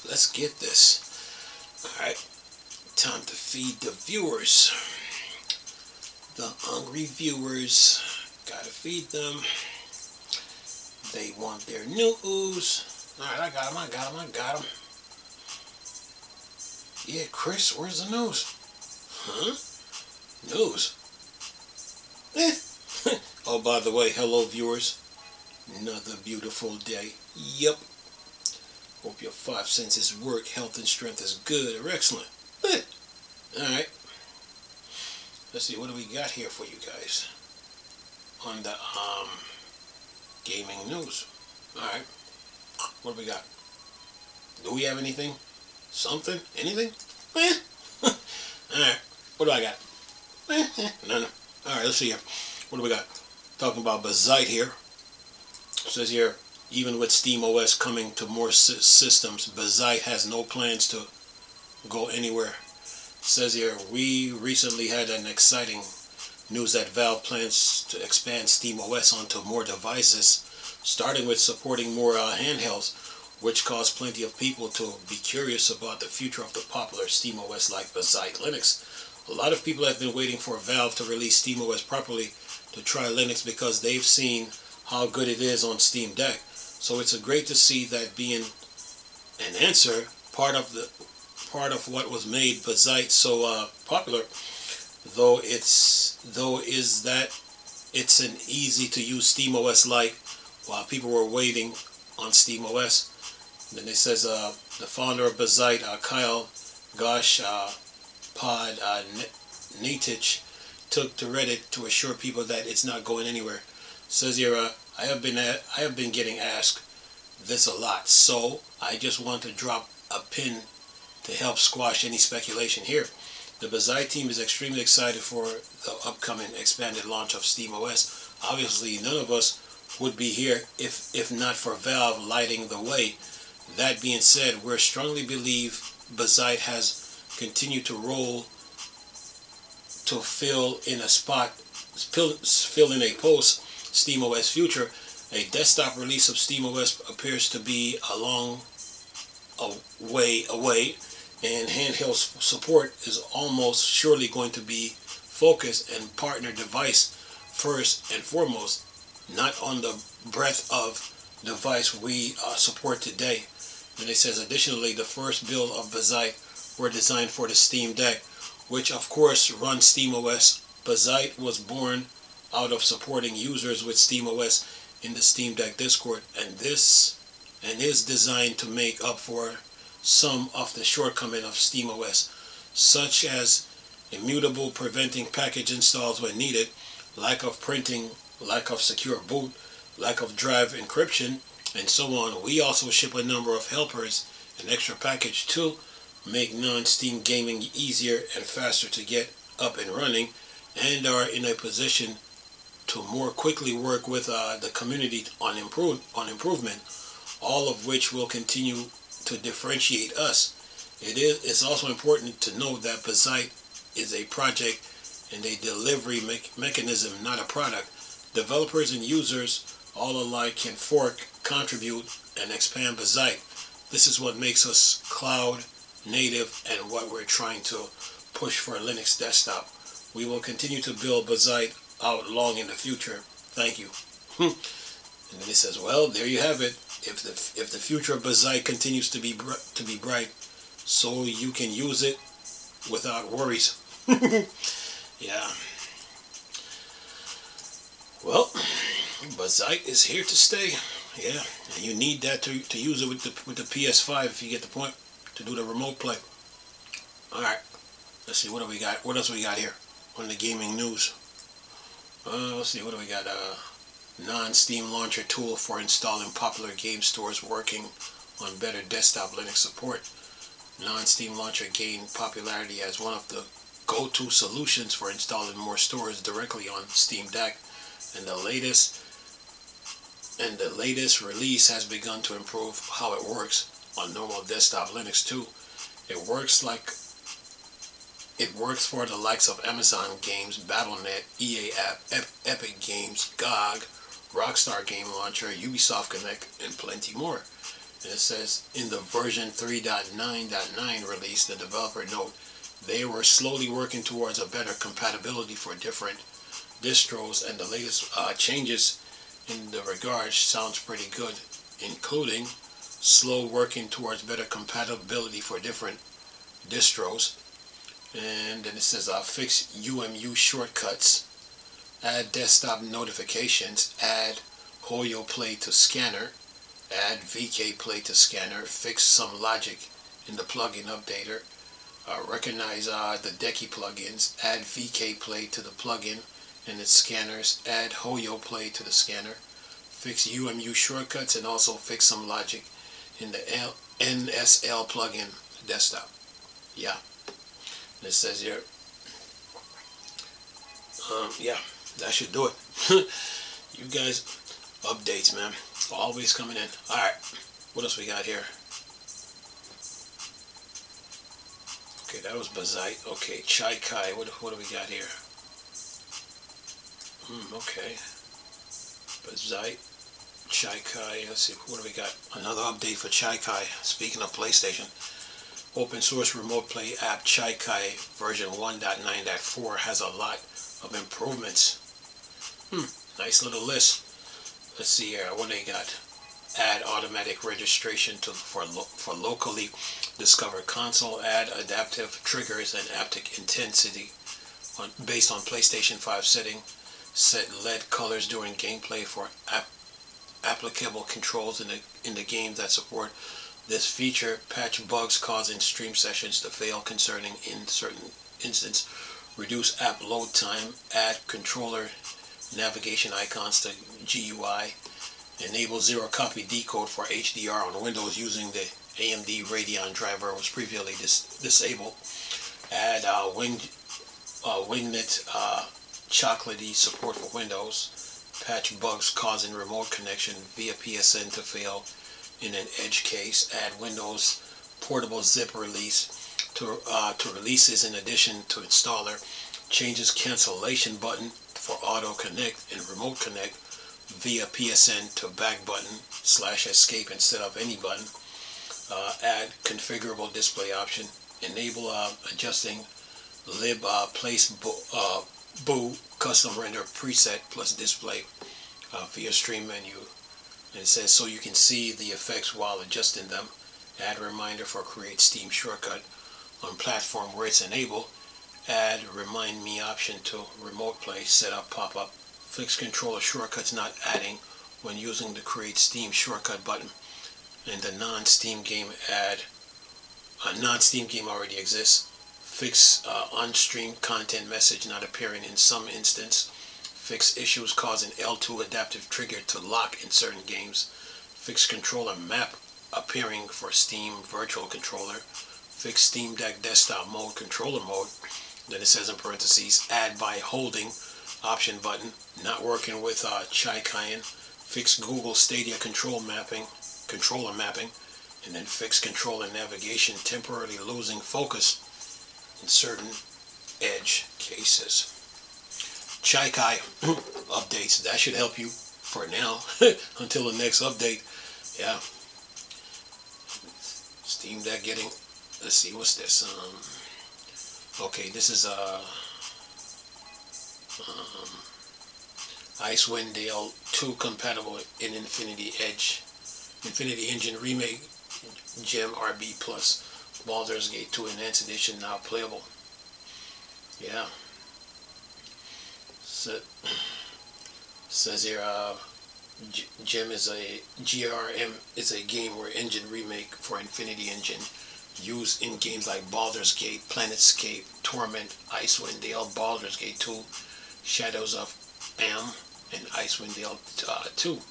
let's get this. Alright, time to feed the viewers. The hungry viewers. Gotta feed them. They want their news. Alright, I got them. Yeah, Chris, where's the news? Huh? News? Oh, by the way, hello viewers. Another beautiful day. Yep. Hope your 5 senses work, health and strength is good or excellent. Alright. Let's see, what do we got here for you guys? On the gaming news. Alright. What do we got? Do we have anything? Something? Anything? Alright. What do I got? No. Alright, let's see here. What do we got? Talking about Bazzite here. It says here, even with SteamOS coming to more systems, Bazzite has no plans to go anywhere. It says here, we recently had an exciting news that Valve plans to expand SteamOS onto more devices, starting with supporting more handhelds, which caused plenty of people to be curious about the future of the popular SteamOS like Bazzite Linux. A lot of people have been waiting for Valve to release SteamOS properly to try Linux because they've seen how good it is on Steam Deck. So it's great to see that being an answer, part of what was made Bazzite so popular, though is that it's an easy to use SteamOS like while people were waiting on SteamOS. Then it says the founder of Bazzite, Kyle Natich, took to Reddit to assure people that it's not going anywhere. Says here, I have been getting asked this a lot, so I just want to drop a pin to help squash any speculation here. The Bazzite team is extremely excited for the upcoming expanded launch of SteamOS. Obviously, none of us would be here if not for Valve lighting the way. That being said, we strongly believe Bazzite has continued to roll to fill in a post SteamOS future. A desktop release of SteamOS appears to be a long way away, and handheld support is almost surely going to be focused and partner device first and foremost, not on the breadth of device we support today. And it says additionally, the first build of Bazzite were designed for the Steam Deck, which of course runs SteamOS. Bazzite was born out of supporting users with SteamOS in the Steam Deck Discord, and is designed to make up for some of the shortcomings of SteamOS, such as immutable preventing package installs when needed, lack of printing, lack of secure boot, lack of drive encryption, and so on. We also ship a number of helpers and extra package to make non-Steam gaming easier and faster to get up and running, and are in a position to more quickly work with the community on improvement, all of which will continue to differentiate us. It's also important to note that Bazzite is a project and a delivery mechanism, not a product. Developers and users all alike can fork, contribute, and expand Bazzite. This is what makes us cloud native and what we're trying to push for a Linux desktop. We will continue to build Bazzite out long in the future. Thank you. And then it says, well, there you have it. If the future of Bazzite continues to be bright, so you can use it without worries. Yeah. Well, Bazzite is here to stay. Yeah, and you need that to use it with the PS5 if you get the point, to do the remote play. All right. Let's see, what do we got? What else we got here on the gaming news? Let's see, what do we got? Non-Steam launcher tool for installing popular game stores working on better desktop Linux support. Non-Steam launcher gained popularity as one of the go-to solutions for installing more stores directly on Steam Deck, and the latest release has begun to improve how it works on normal desktop Linux too. It works for the likes of Amazon Games, Battle.net, EA App, Epic Games, GOG, Rockstar Game Launcher, Ubisoft Connect, and plenty more. And it says, in the version 3.9.9 release, the developer note they were slowly working towards a better compatibility for different distros, and the latest changes in the regard sounds pretty good, including slow working towards better compatibility for different distros. And then it says fix UMU shortcuts, add desktop notifications, add Hoyo Play to scanner, add VK Play to scanner, fix some logic in the plugin updater, recognize the Decky plugins, add VK Play to the plugin and its scanners, add Hoyo Play to the scanner, fix UMU shortcuts, and also fix some logic in the NSL plugin desktop. Yeah, it says here, yeah, that should do it. You guys, updates, man, always coming in. Alright, what else we got here? Okay, that was Bazite. Okay, Chai Kai, what do we got here? Okay, Bazite, Chai Kai, let's see, what do we got? Another update for Chai Kai. Speaking of PlayStation, open source remote play app Chai Kai version 1.9.4 has a lot of improvements. Nice little list. Let's see here, what they got? Add automatic registration for locally discovered console, add adaptive triggers and haptic intensity based on PlayStation 5 setting, set LED colors during gameplay for applicable controls in the game that support this feature, patch bugs causing stream sessions to fail concerning in certain instances, reduce app load time, add controller navigation icons to GUI, enable zero copy decode for HDR on Windows using the AMD Radeon driver was previously disabled, add Wingnet chocolatey support for Windows, patch bugs causing remote connection via PSN to fail in an edge case, add Windows portable zip release to releases in addition to installer, changes cancellation button for auto connect and remote connect via PSN to back button / escape instead of any button, add configurable display option, enable adjusting lib place boo custom render preset plus display via stream menu. And it says so you can see the effects while adjusting them, add reminder for create Steam shortcut on platform where it's enabled, add remind me option to remote play setup pop-up, fix controller shortcuts not adding when using the create Steam shortcut button, and the non-Steam game add a non-Steam game already exists, fix on-stream content message not appearing in some instance, fix issues causing L2 adaptive trigger to lock in certain games, fix controller map appearing for Steam virtual controller, fix Steam Deck desktop mode controller mode. Then it says in parentheses, add by holding option button not working with Chai Cayenne, fix Google Stadia controller mapping, and then fix controller navigation temporarily losing focus in certain edge cases. Chai Kai updates, that should help you for now until the next update. Yeah, Steam Deck getting, let's see, what's this? Okay, this is Icewind Dale 2 compatible in Infinity Engine Remake Gem RB Plus Baldur's Gate 2 Enhanced Edition now playable. Yeah. So, says here, Gem is a GRM is a game where engine remake for Infinity Engine used in games like Baldur's Gate, Planetscape, Torment, Icewind Dale, Baldur's Gate 2, Shadows of Am, and Icewind Dale 2.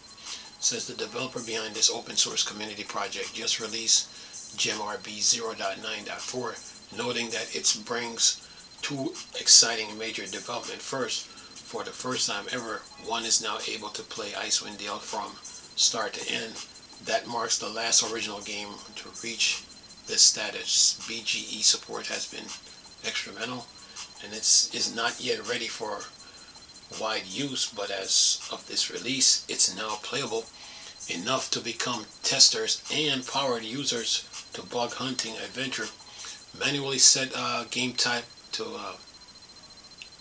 Says the developer behind this open source community project just released GemRB 0.9.4, noting that it brings two exciting major development. First, for the first time ever, one is now able to play Icewind Dale from start to end. That marks the last original game to reach this status. BGE support has been experimental and is not yet ready for wide use, but as of this release, it's now playable enough to become testers and powered users to bug hunting adventure. Manually set game type to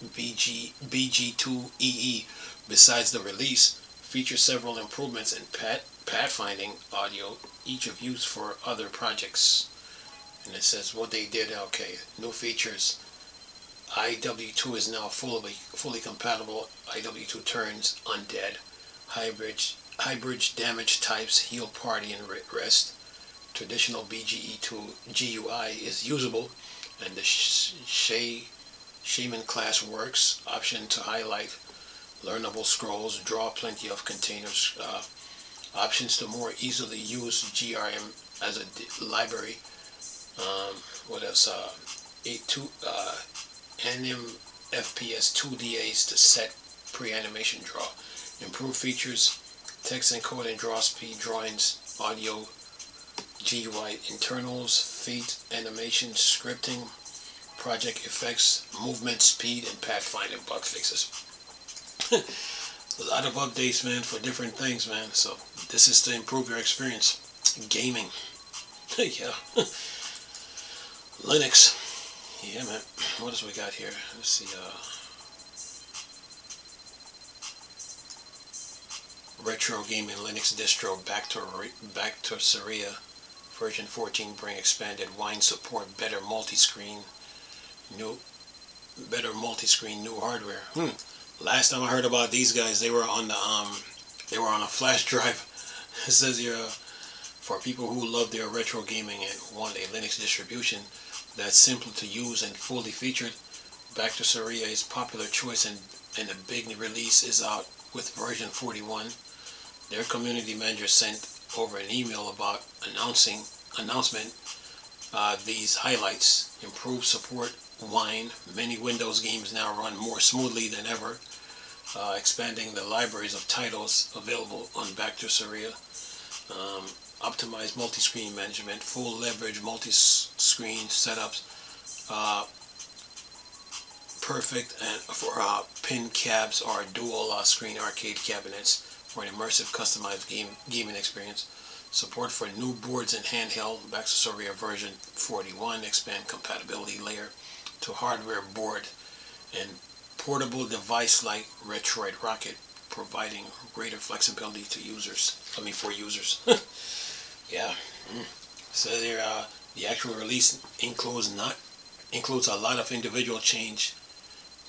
BG2EE. Besides the release, features several improvements in pathfinding audio, each of use for other projects. And it says what they did. Okay, new features. IW2 is now fully compatible. IW2 turns undead. Hybrid damage types heal party and rest. Traditional BGE2 GUI is usable, and the Shaman class works. Option to highlight learnable scrolls, draw plenty of containers. Options to more easily use GRM as a library. What else? Anim FPS 2DAs to set pre-animation draw. Improved features, text encode and draw speed, drawings, audio, GUI internals, feet, animation, scripting, project effects, movement, speed, and pathfinding bug fixes. A lot of updates, man, for different things, man. So this is to improve your experience. Gaming. Yeah. Linux. Yeah, man. What else we got here? Let's see. Retro gaming Linux distro back to Saria. Version 14 bring expanded wine support, better multi-screen, new hardware. Last time I heard about these guys, they were on a flash drive. It says here, for people who love their retro gaming and want a Linux distribution that's simple to use and fully featured, Back to Saria is popular choice, and the big release is out with version 41. Their community manager sent over an email about announcement these highlights. Improved support, Wine. Many Windows games now run more smoothly than ever. Expanding the libraries of titles available on Back to Saria. Optimized multi-screen management, full leverage multi-screen setups, perfect and for pin cabs or dual screen arcade cabinets for an immersive customized gaming experience. Support for new boards and handheld. Back to Saria version 41 expand compatibility layer to hardware board and portable device like Retroid Rocket, providing greater flexibility to users. For users. Yeah. So there, the actual release includes a lot of individual change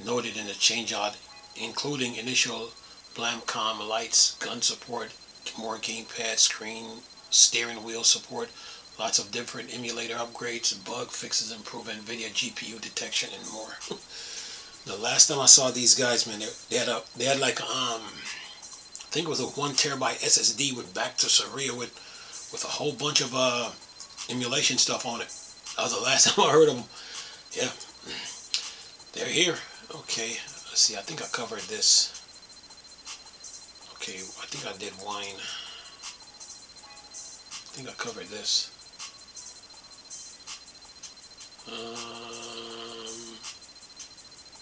noted in the changeout, including initial Blamcom lights, gun support, more gamepad, screen, steering wheel support, lots of different emulator upgrades, bug fixes, improved NVIDIA GPU detection, and more. The last time I saw these guys, man, they had like I think it was a 1 terabyte SSD with Back to Saria with a whole bunch of emulation stuff on it. That was the last time I heard of them. Yeah, they're here. Okay, let's see. I think I covered this. Okay, I think I did wine. I think I covered this.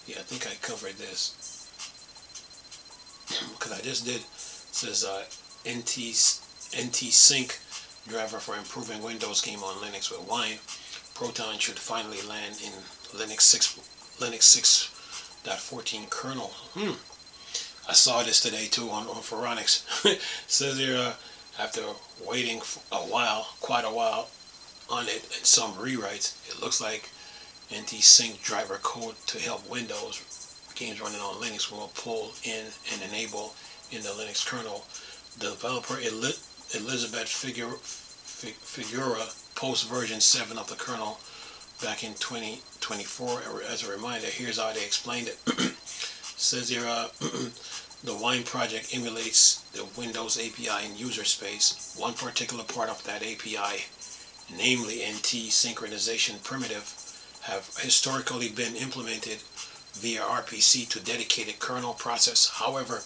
Yeah, I think I covered this because I just did. It says NT Sync driver for improving Windows game on Linux with Wine. Proton should finally land in Linux 6.14 kernel. I saw this today too on Phoronix. It says here after waiting for quite a while on it and some rewrites, it looks like NT Sync driver code to help Windows games running on Linux will pull in and enable in the Linux kernel. Developer Elizabeth Figura post version 7 of the kernel back in 2024. As a reminder, here's how they explained it. Says here, the Wine project emulates the Windows API in user space. One particular part of that API, namely NT synchronization primitive, have historically been implemented via RPC to dedicated kernel process. However,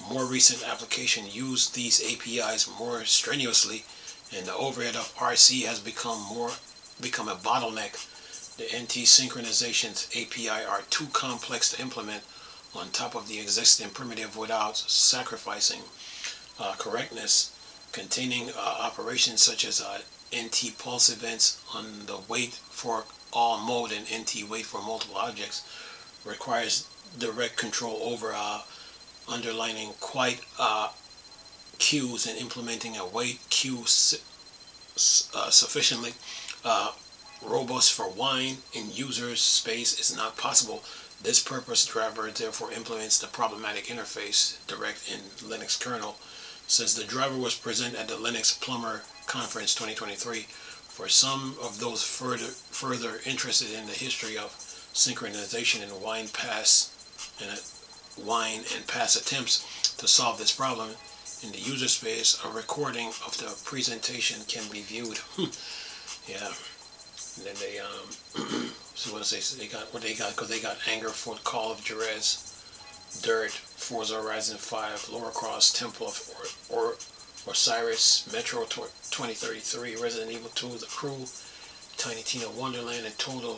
more recent applications use these APIs more strenuously, and the overhead of RC has become a bottleneck. The NT synchronizations API are too complex to implement on top of the existing primitive without sacrificing correctness. containing operations such as NT pulse events on the wait for all mode and NT wait for multiple objects, requires direct control over underlining quite queues and implementing a wait queue sufficiently robust for wine in user space is not possible. This purpose driver therefore implements the problematic interface direct in Linux kernel. Says the driver was present at the Linux Plumber Conference 2023. For some of those further interested in the history of synchronization in wine and pass attempts to solve this problem in the user space, a recording of the presentation can be viewed. Yeah. And then they so what they got because they got Angerfoot, Call of Jerez, Dirt, Forza Horizon 5, Lara Croft, Temple of Osiris, Metro 2033, Resident Evil 2, The Crew, Tiny Tina Wonderland, and Total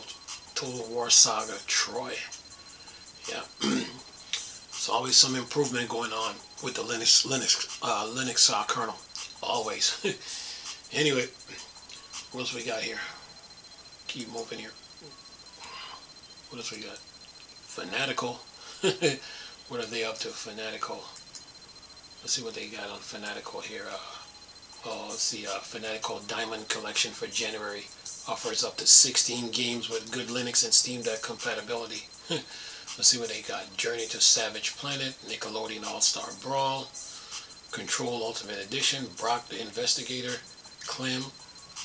War Saga Troy. Yeah. There's always some improvement going on with the Linux kernel. Always. Anyway, what else we got here? Keep moving here. What else we got? Fanatical. What are they up to? Fanatical. Let's see what they got on Fanatical here. Let's see. Fanatical Diamond Collection for January offers up to 16 games with good Linux and Steam Deck compatibility. Let's see what they got. Journey to Savage Planet, Nickelodeon All-Star Brawl, Control Ultimate Edition, Brock the Investigator, Clem,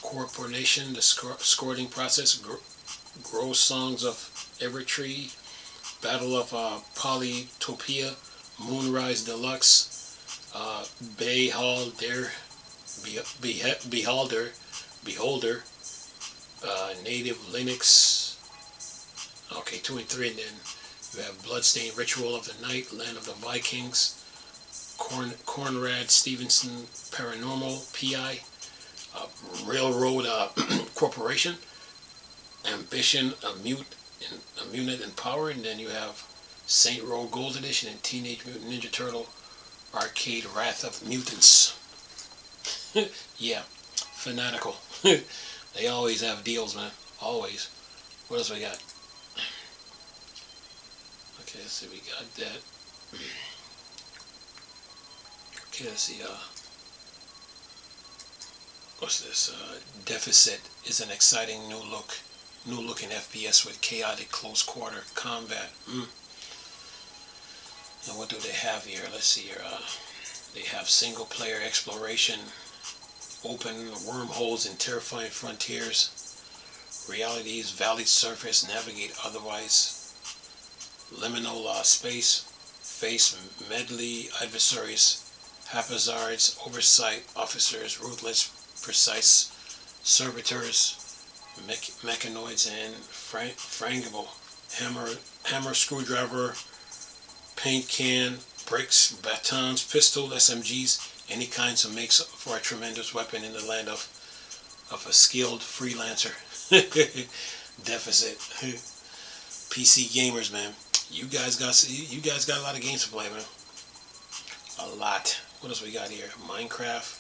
Corporation, the Scoring Process, Grow Songs of Evertree, Battle of Polytopia, Moonrise Deluxe, Beholder, Native Linux, okay, 2 and 3, and then you have Bloodstained Ritual of the Night, Land of the Vikings, Conrad Stevenson Paranormal PI, Railroad Corporation, Ambition, Immunite and Power, and then you have Saint Row Gold Edition and Teenage Mutant Ninja Turtle Arcade Wrath of Mutants. Yeah, Fanatical. They always have deals, man. Always. What else we got? Okay, let's see, we got that. Okay, let's see, what's this? Deficit is an exciting new looking FPS with chaotic close quarter combat. And what do they have here? Let's see here. They have single player exploration, open wormholes and terrifying frontiers, realities, valley surface, navigate otherwise, liminal space, face medley adversaries, haphazards, oversight officers, ruthless, precise servitors, mechanoids, and frangible, hammer, screwdriver, paint can, bricks, batons, pistol, SMGs, any kinds of makes for a tremendous weapon in the land of a skilled freelancer. Deficit. PC gamers, man. You guys got a lot of games to play, man. A lot. What else we got here? Minecraft.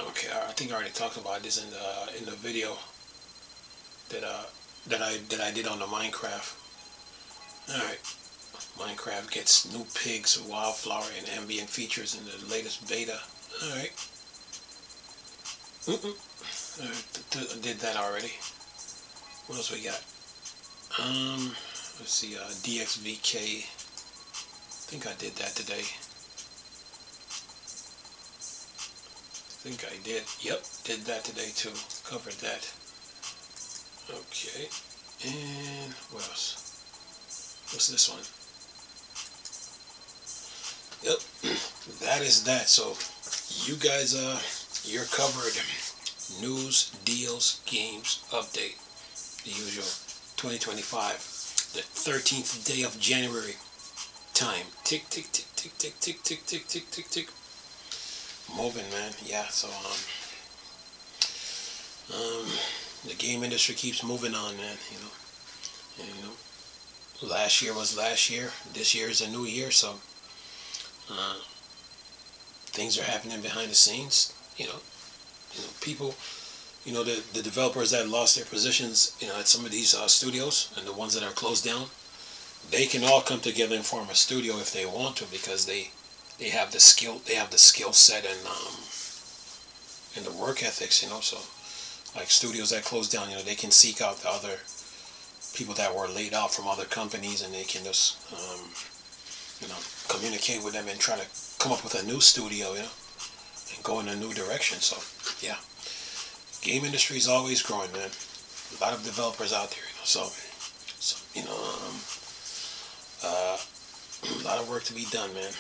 Okay, I think I already talked about this in the video that I did on the Minecraft. All right. Minecraft gets new pigs, wildflower, and ambient features in the latest beta. All right. I did that already. What else we got? Let's see, DXVK. I think I did that today. I think I did. Yep, did that today too. Covered that. Okay. And what else? What's this one? Yep, that is that. So you guys, you're covered. News, deals, games, update. The usual. 2025, the 13th day of January. Time. Tick, tick, tick, tick, tick, tick, tick, tick, tick, tick, tick. Moving, man. Yeah, so, the game industry keeps moving on, man, you know. And, you know, last year was last year. This year is a new year, so, things are happening behind the scenes. People, the developers that lost their positions, at some of these studios, and the ones that are closed down, they can all come together and form a studio if they want to, because they have the skill set and the work ethics. So like studios that close down, they can seek out the other people that were laid off from other companies, and they can just communicate with them and try to come up with a new studio, and go in a new direction. So yeah, game industry is always growing, man. A lot of developers out there, so a lot of work to be done, man.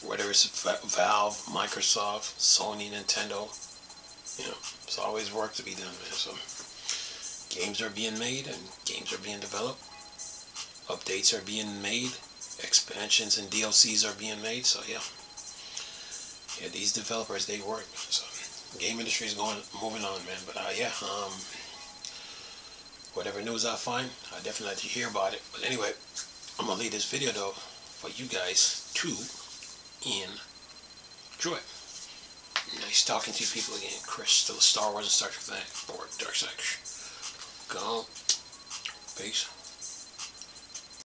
Whether it's Valve, Microsoft, Sony, Nintendo, it's always work to be done, man. So games are being made and games are being developed. Updates are being made. Expansions and DLCs are being made. So yeah, these developers, they work. So game industry is moving on, man. But whatever news I find, I definitely let you hear about it. But anyway, I'm gonna leave this video though for you guys to enjoy. Nice talking to you people again. Chris, still a Star Wars and Star Trek fan. Board Dark Side. Go. Peace.